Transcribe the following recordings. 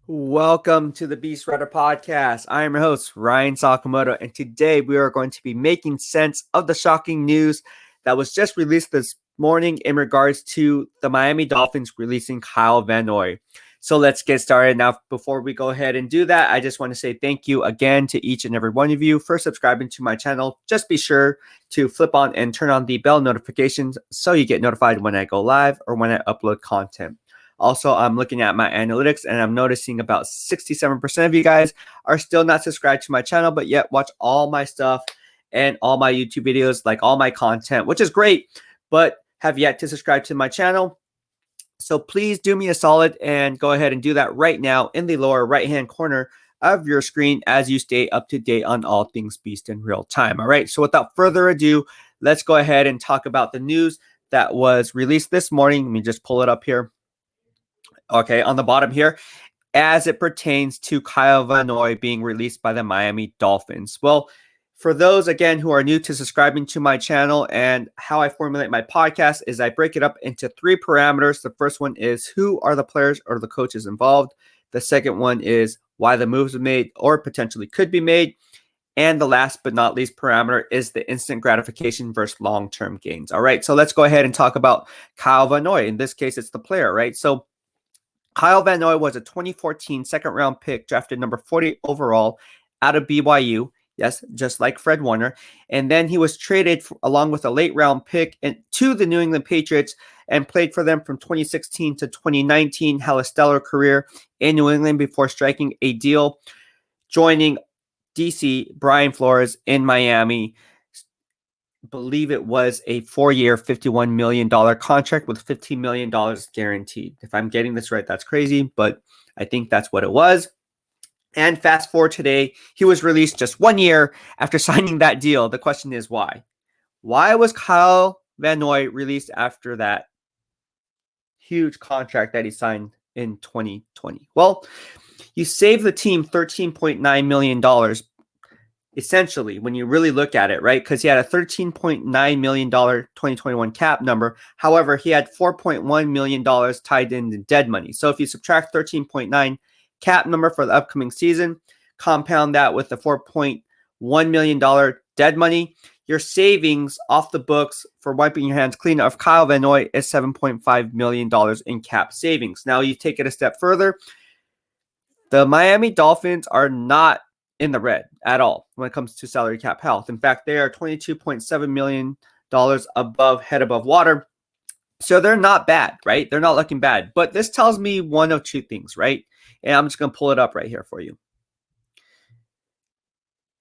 Welcome to the BEASTwriter podcast. I am your host, Ryan Sakamoto, and today we are going to be making sense of the shocking news that was just released this morning in regards to the Miami Dolphins releasing Kyle Van Noy. So let's get started. Now, before we go ahead and do that, I just want to say thank you again to each and every one of you for subscribing to my channel. Just be sure to flip on and turn on the bell notifications so you get notified when I go live or when I upload content. Also, I'm looking at my analytics and I'm noticing about 67% of you guys are still not subscribed to my channel, but yet watch all my stuff and all my YouTube videos, like all my content, which is great, but have yet to subscribe to my channel. So please do me a solid and go ahead and do that right now in the lower right-hand corner of your screen as you stay up to date on all things Beast in real time. All right, so without further ado, let's go ahead and talk about the news that was released this morning. Let me just pull it up here. Okay, on the bottom here, as it pertains to Kyle Van Noy being released by the Miami Dolphins. Well, for those, again, who are new to subscribing to my channel and how I formulate my podcast is I break it up into three parameters. The first one is who are the players or the coaches involved. The second one is why the moves were made or potentially could be made. And the last but not least parameter is the instant gratification versus long-term gains. All right, so let's go ahead and talk about Kyle Van Noy. In this case, it's the player, right? So Kyle Van Noy was a 2014 second-round pick, drafted number 40 overall out of BYU. Yes, just like Fred Warner. And then he was traded along with a late-round pick to the New England Patriots and played for them from 2016 to 2019, had a stellar career in New England before striking a deal, joining DC Brian Flores in Miami. Believe it was a 4-year, $51 million contract with $15 million guaranteed. If I'm getting this right, that's crazy, but I think that's what it was. And fast forward today, he was released just 1 year after signing that deal. The question is why? Why was Kyle Van Noy released after that huge contract that he signed in 2020? Well, you saved the team $13.9 million. Essentially, when you really look at it, right? Because he had a $13.9 million 2021 cap number. However, he had $4.1 million tied in dead money. So if you subtract 13.9 cap number for the upcoming season, compound that with the $4.1 million dead money, your savings off the books for wiping your hands clean of Kyle Van Noy is $7.5 million in cap savings. Now you take it a step further. The Miami Dolphins are not in the red at all when it comes to salary cap health. In fact, they are $22.7 million above head above water. So they're not bad, right? They're not looking bad. But this tells me one of two things, right? And I'm just going to pull it up right here for you.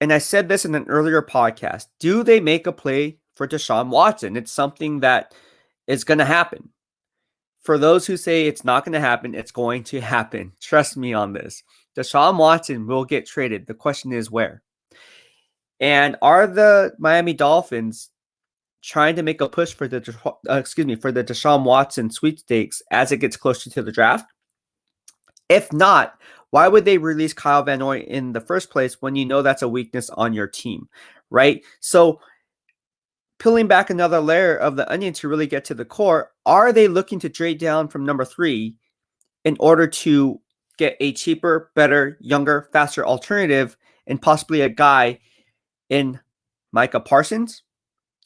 And I said this in an earlier podcast. Do they make a play for Deshaun Watson? It's something that is going to happen. For those who say it's not going to happen, it's going to happen. Trust me on this. Deshaun Watson will get traded. The question is where? And are the Miami Dolphins trying to make a push for the Deshaun Watson sweepstakes as it gets closer to the draft? If not, why would they release Kyle Van Noy in the first place when you know that's a weakness on your team, right? So peeling back another layer of the onion to really get to the core, are they looking to trade down from number 3 in order to get a cheaper, better, younger, faster alternative and possibly a guy in Micah Parsons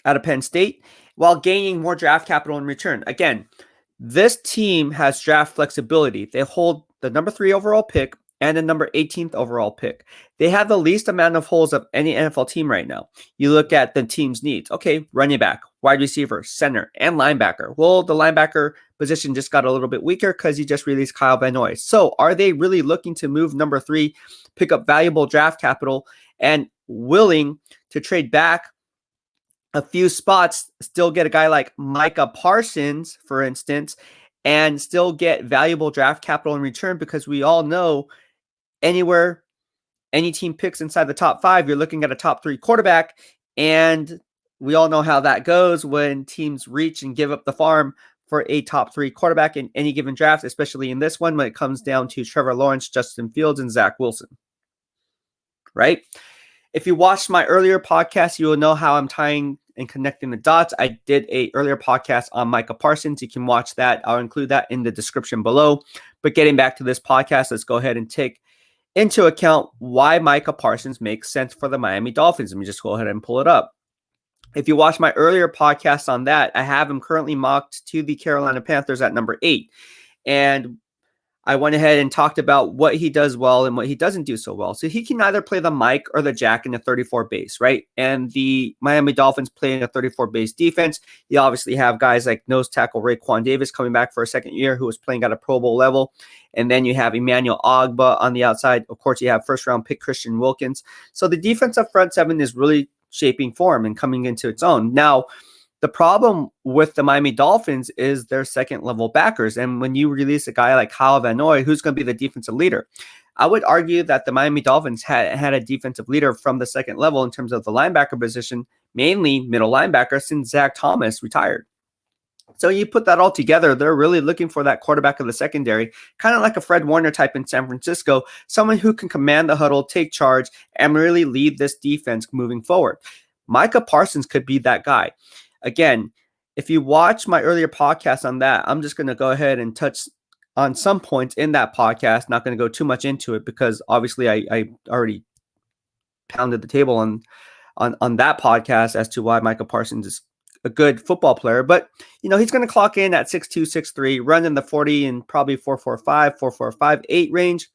out of Penn State while gaining more draft capital in return? Again, this team has draft flexibility. They hold the number 3 overall pick and the number 18th overall pick. They have the least amount of holes of any NFL team right now. You look at the team's needs. Okay, running back, wide receiver, center, and linebacker. Well, the linebacker position just got a little bit weaker because you just released Kyle Van Noy. So are they really looking to move number 3, pick up valuable draft capital, and willing to trade back a few spots, still get a guy like Micah Parsons, for instance, and still get valuable draft capital in return? Because we all know anywhere any team picks inside the top 5, you're looking at a top 3 quarterback. And we all know how that goes when teams reach and give up the farm for a top 3 quarterback in any given draft, especially in this one when it comes down to Trevor Lawrence, Justin Fields, and Zach Wilson, right? If you watched my earlier podcast, you will know how I'm tying and connecting the dots. I did a earlier podcast on Micah Parsons. You can watch that. I'll include that in the description below. But getting back to this podcast, let's go ahead and take into account why Micah Parsons makes sense for the Miami Dolphins. Let me just go ahead and pull it up. If you watch my earlier podcast on that, I have him currently mocked to the Carolina Panthers at number 8. And I went ahead and talked about what he does well and what he doesn't do so well. So he can either play the Mike or the Jack in a 34 base, right? And the Miami Dolphins play in a 34 base defense. You obviously have guys like nose tackle Raekwon Davis coming back for a second year, who was playing at a Pro Bowl level. And then you have Emmanuel Ogbah on the outside. Of course, you have first round pick Christian Wilkins. So the defensive front seven is really shaping form and coming into its own. Now, the problem with the Miami Dolphins is their second level backers. And when you release a guy like Kyle Van Noy, who's going to be the defensive leader, I would argue that the Miami Dolphins had a defensive leader from the second level in terms of the linebacker position, mainly middle linebacker, since Zach Thomas retired. So you put that all together, they're really looking for that quarterback of the secondary, kind of like a Fred Warner type in San Francisco, someone who can command the huddle, take charge, and really lead this defense moving forward. Micah Parsons could be that guy. Again, if you watch my earlier podcast on that, I'm just going to go ahead and touch on some points in that podcast. Not going to go too much into it because obviously I already pounded the table on that podcast as to why Micah Parsons is a good football player. But, he's going to clock in at 6'2", 6'3", run in the 40 and probably 4.45, 4.45, 8 range.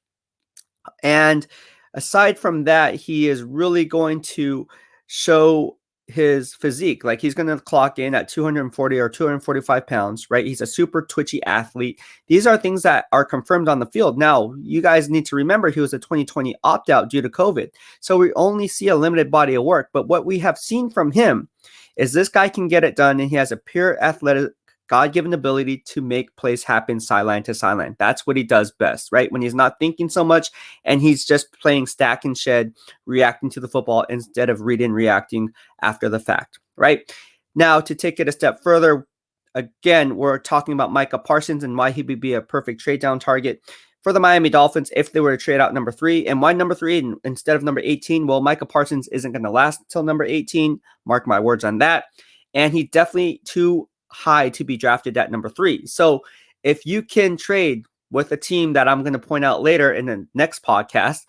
And aside from that, he is really going to show his physique. Like, he's going to clock in at 240 or 245 pounds, right? He's a super twitchy athlete. These are things that are confirmed on the field. Now, you guys need to remember he was a 2020 opt-out due to COVID. So we only see a limited body of work. But what we have seen from him is this guy can get it done, and he has a pure athletic, God-given ability to make plays happen sideline to sideline. That's what he does best, right? When he's not thinking so much and he's just playing stack and shed, reacting to the football instead of read and reacting after the fact, right? Now, to take it a step further, again, we're talking about Micah Parsons and why he would be a perfect trade down target for the Miami Dolphins if they were to trade out number 3. And why number 3 instead of number 18? Well, Micah Parsons isn't going to last until number 18. Mark my words on that. And he's definitely too high to be drafted at number 3. So if you can trade with a team that I'm going to point out later in the next podcast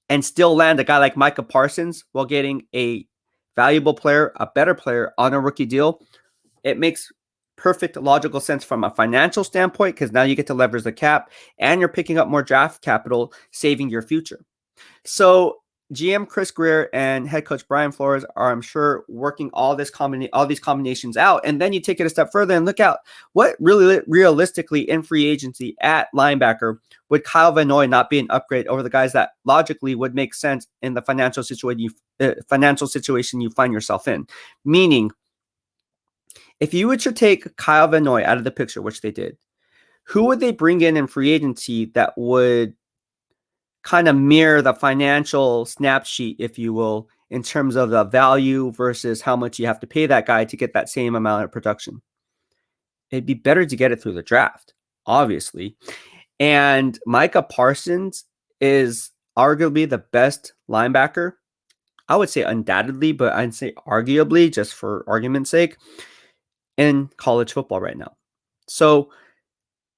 and still land a guy like Micah Parsons while getting a valuable player, a better player on a rookie deal, it makes perfect logical sense from a financial standpoint, because now you get to leverage the cap and you're picking up more draft capital, saving your future. So GM Chris Grier and head coach Brian Flores are, I'm sure, working all these combinations out. And then you take it a step further and look out what really realistically in free agency at linebacker would Kyle Van Noy not be an upgrade over the guys that logically would make sense in the financial situation you find yourself in. Meaning, if you were to take Kyle Van Noy out of the picture, which they did, who would they bring in free agency that would kind of mirror the financial snap sheet, if you will, in terms of the value versus how much you have to pay that guy to get that same amount of production? It'd be better to get it through the draft, obviously. And Micah Parsons is arguably the best linebacker. I would say undoubtedly, but I'd say arguably, just for argument's sake, in college football right now. So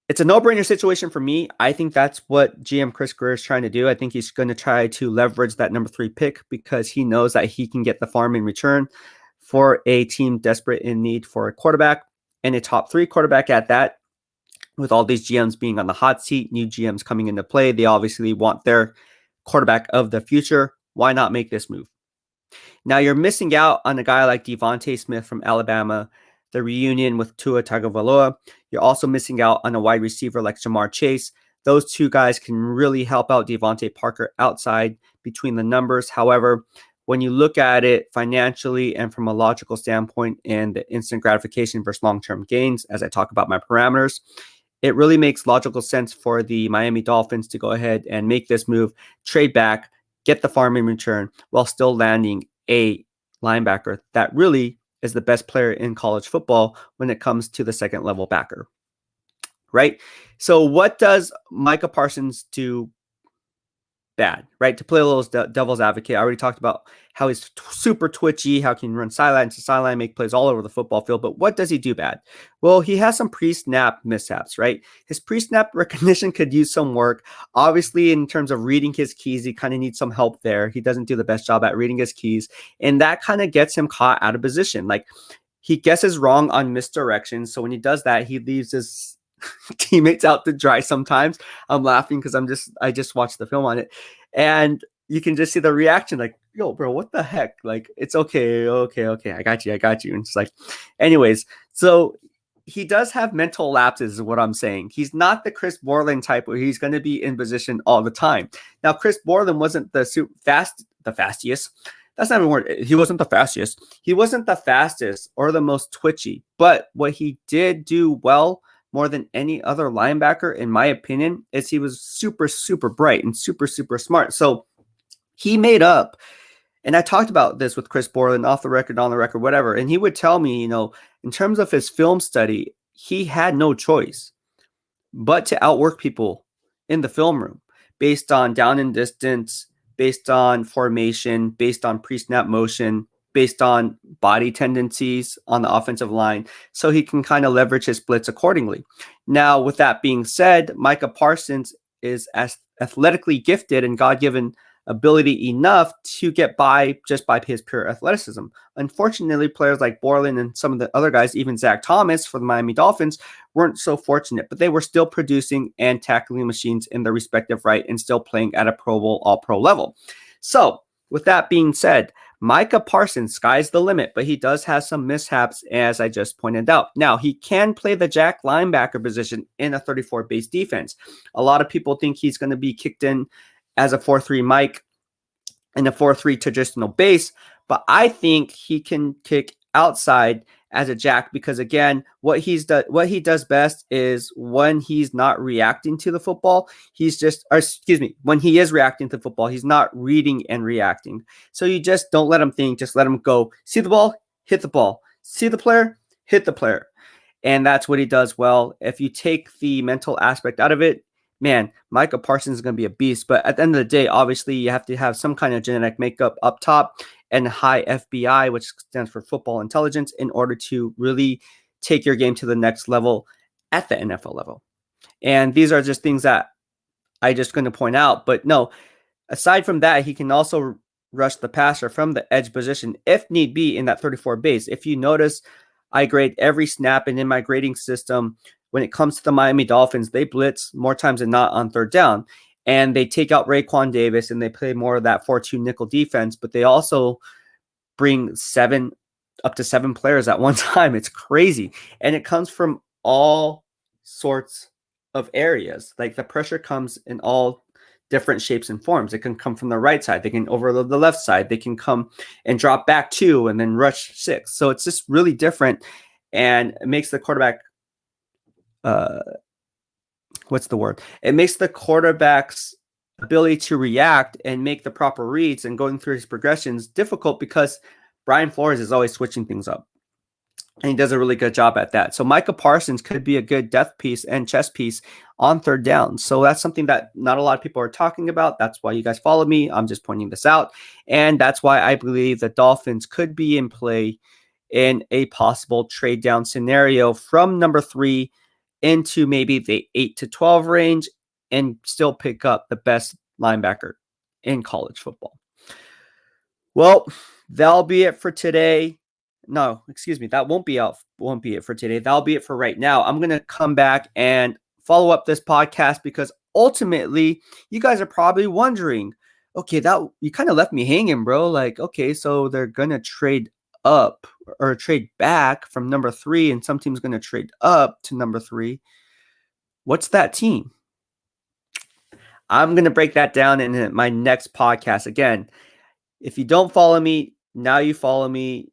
it's a no-brainer situation for me. I think that's what GM Chris Grier is trying to do. I think he's going to try to leverage that number 3 pick because he knows that he can get the farm in return for a team desperate in need for a quarterback, and a top 3 quarterback at that. With all these GMs being on the hot seat, new GMs coming into play, they obviously want their quarterback of the future. Why not make this move? Now, you're missing out on a guy like Devontae Smith from Alabama, the reunion with Tua Tagovailoa. You're also missing out on a wide receiver like Jamar Chase. Those two guys can really help out Devontae Parker outside between the numbers. However, when you look at it financially and from a logical standpoint and the instant gratification versus long-term gains, as I talk about my parameters, it really makes logical sense for the Miami Dolphins to go ahead and make this move, trade back, get the farm in return, while still landing a linebacker that really is the best player in college football when it comes to the second level backer, right? So what does Micah Parsons do bad, right? To play a little devil's advocate, I already talked about how he's super twitchy, how he can run sideline to sideline, make plays all over the football field. But what does he do bad? Well, he has some pre-snap mishaps, right? His pre-snap recognition could use some work. Obviously, in terms of reading his keys, he kind of needs some help there. He doesn't do the best job at reading his keys, and that kind of gets him caught out of position. Like, he guesses wrong on misdirection. So when he does that, he leaves his teammates out to dry sometimes. I'm laughing because I just watched the film on it. And you can just see the reaction, like, yo, bro, what the heck? Like, it's okay. I got you. And it's like, anyways, so he does have mental lapses, is what I'm saying. He's not the Chris Borland type where he's going to be in position all the time. Now, Chris Borland wasn't the fastest. That's not even a word. He wasn't the fastest. He wasn't the fastest or the most twitchy. But what he did do well more than any other linebacker, in my opinion, is he was super, super bright and super, super smart. So he made up. And I talked about this with Chris Borland off the record, on the record, whatever. And he would tell me, in terms of his film study, he had no choice but to outwork people in the film room based on down and distance, based on formation, based on pre-snap motion, based on body tendencies on the offensive line, so he can kind of leverage his splits accordingly. Now, with that being said, Micah Parsons is as athletically gifted and God-given ability enough to get by just by his pure athleticism. Unfortunately, players like Borland and some of the other guys, even Zach Thomas for the Miami Dolphins, weren't so fortunate, but they were still producing and tackling machines in their respective right and still playing at a Pro Bowl, All-Pro level. So, with that being said, Micah Parsons, sky's the limit, but he does have some mishaps, as I just pointed out. Now, he can play the jack linebacker position in a 34 base defense. A lot of people think he's going to be kicked in as a 4-3 Mike and a 4-3 traditional base, but I think he can kick outside as a jack because, again, what he does best is when he's not reacting to the football, when he is reacting to the football, he's not reading and reacting. So you just don't let him think, just let him go. See the ball, hit the ball. See the player, hit the player. And that's what he does well. If you take the mental aspect out of it, man, Micah Parsons is going to be a beast. But at the end of the day, obviously, you have to have some kind of genetic makeup up top and high FBI, which stands for football intelligence, in order to really take your game to the next level at the NFL level. And these are just things that I just going to point out. But no, aside from that, he can also rush the passer from the edge position if need be in that 34 base. If you notice, I grade every snap, and in my grading system, when it comes to the Miami Dolphins, they blitz more times than not on third down. And they take out Raekwon Davis and they play more of that 4-2 nickel defense, but they also bring up to seven players at one time. It's crazy. And it comes from all sorts of areas. Like, the pressure comes in all different shapes and forms. It can come from the right side. They can overload the left side. They can come and drop back 2 and then rush 6. So it's just really different. And it makes the quarterback It makes the quarterback's ability to react and make the proper reads and going through his progressions difficult because Brian Flores is always switching things up. And he does a really good job at that. So Micah Parsons could be a good depth piece and chess piece on third down. So that's something that not a lot of people are talking about. That's why you guys follow me. I'm just pointing this out. And that's why I believe the Dolphins could be in play in a possible trade down scenario from number 3 into maybe the 8 to 12 range and still pick up the best linebacker in college football. Well, that'll be it for today. No, excuse me. That won't be it for today. That'll be it for right now. I'm going to come back and follow up this podcast because ultimately you guys are probably wondering, okay, that you kind of left me hanging, bro. Like, okay, so they're going to trade up or trade back from number 3 and some team's going to trade up to number 3. What's that team? I'm going to break that down in my next podcast. Again, if you don't follow me, now you follow me.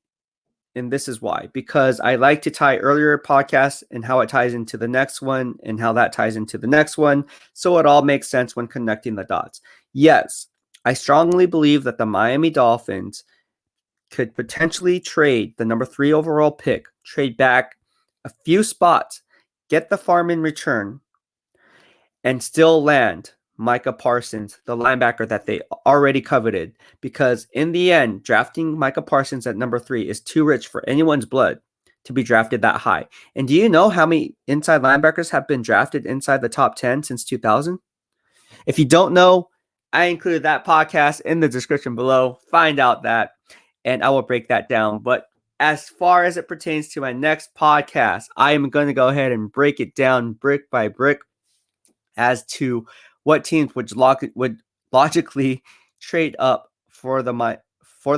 And this is why, because I like to tie earlier podcasts and how it ties into the next one and how that ties into the next one. So it all makes sense when connecting the dots. Yes, I strongly believe that the Miami Dolphins could potentially trade the number 3 overall pick, trade back a few spots, get the farm in return, and still land Micah Parsons, the linebacker that they already coveted, because in the end, drafting Micah Parsons at number 3 is too rich for anyone's blood to be drafted that high. And do you know how many inside linebackers have been drafted inside the top 10 since 2000? If you don't know, I included that podcast in the description below. Find out that, and I will break that down. But as far as it pertains to my next podcast, I am going to go ahead and break it down brick by brick as to what teams would logically trade up for the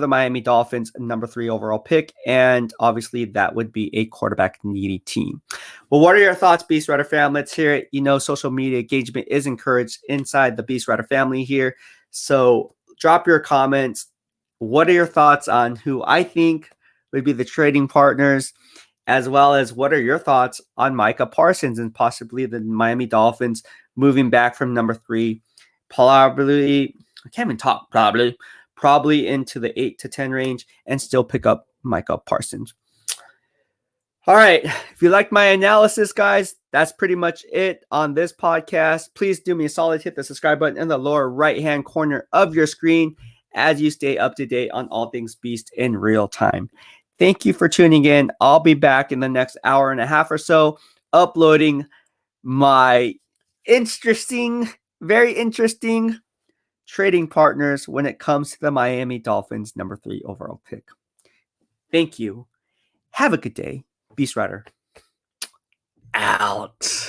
Miami Dolphins number 3 overall pick, and obviously that would be a quarterback needy team. Well, what are your thoughts, BEASTwriter fam? Let's hear it. You know, social media engagement is encouraged inside the BEASTwriter family here, so drop your comments. What are your thoughts on who I think would be the trading partners, as well as what are your thoughts on Micah Parsons and possibly the Miami Dolphins moving back from number 3, probably into the 8 to 10 range and still pick up Micah Parsons. All right. If you like my analysis, guys, that's pretty much it on this podcast. Please do me a solid, hit the subscribe button in the lower right-hand corner of your screen as you stay up to date on all things Beast in real time. Thank you for tuning in. I'll be back in the next hour and a half or so uploading my very interesting trading partners when it comes to the Miami Dolphins number 3 overall pick. Thank you. Have a good day. BEASTwriter out.